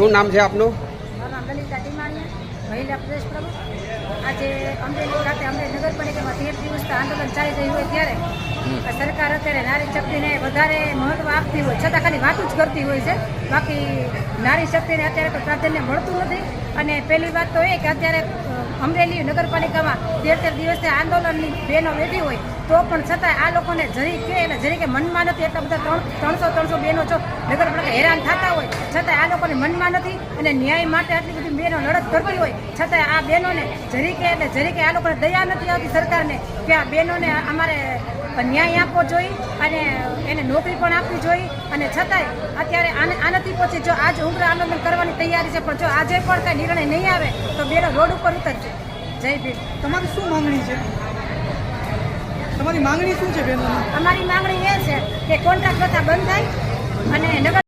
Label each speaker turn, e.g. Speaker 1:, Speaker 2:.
Speaker 1: શું નામ છે આપનું?
Speaker 2: મારું નામ લલિતા ટીમાણીયા, મહિલા પ્રદેશ પ્રમુખ. આજે અમરેલી ખાતે અમરેલી નગરપાલિકામાં 13 દિવસથી આંદોલન ચાલી રહ્યું હોય ત્યારે સરકાર અત્યારે નારી શક્તિને વધારે મહત્વ આપતી હોય છતાં ખાલી વાતું જ કરતી હોય છે. બાકી નારી શક્તિને અત્યારે તો પ્રાધાન્ય મળતું નથી. અને પહેલી વાત તો એ કે અત્યારે અમરેલી નગરપાલિકામાં 13 દિવસથી આંદોલનની બહેનો બેઠી હોય તો પણ છતાં આ લોકોને જરી કે મનમાં નથી. એટલા બધા 300 બહેનો જો નગરપાલિકા હેરાન થતા હોય છતાં આ લોકોને મનમાં નથી. અને ન્યાય માટે આટલી બધી બહેનો લડત કરતી હોય છતાં આ બહેનોને જરી કે આ લોકોને દયા નથી આવતી સરકારને કે આ બહેનોને અમારે ન્યાય આપવો જોઈએ અને એને નોકરી પણ આપવી જોઈએ. અને છતાંય અત્યારે આનાથી પછી જો આજ ઉગ્ર આંદોલન કરવાની તૈયારી છે, પણ જો આજે પણ કાંઈ નિર્ણય નહીં આવે તો બહેનો રોડ ઉપર ઉતરશે. જય ભીમ.
Speaker 3: તમારી શું માંગણી છે? તમારી માંગણી શું છે બહેનો?
Speaker 2: અમારી માંગણી એ છે કે કોન્ટ્રાક્ટ પ્રથા બંધ થાય અને નગર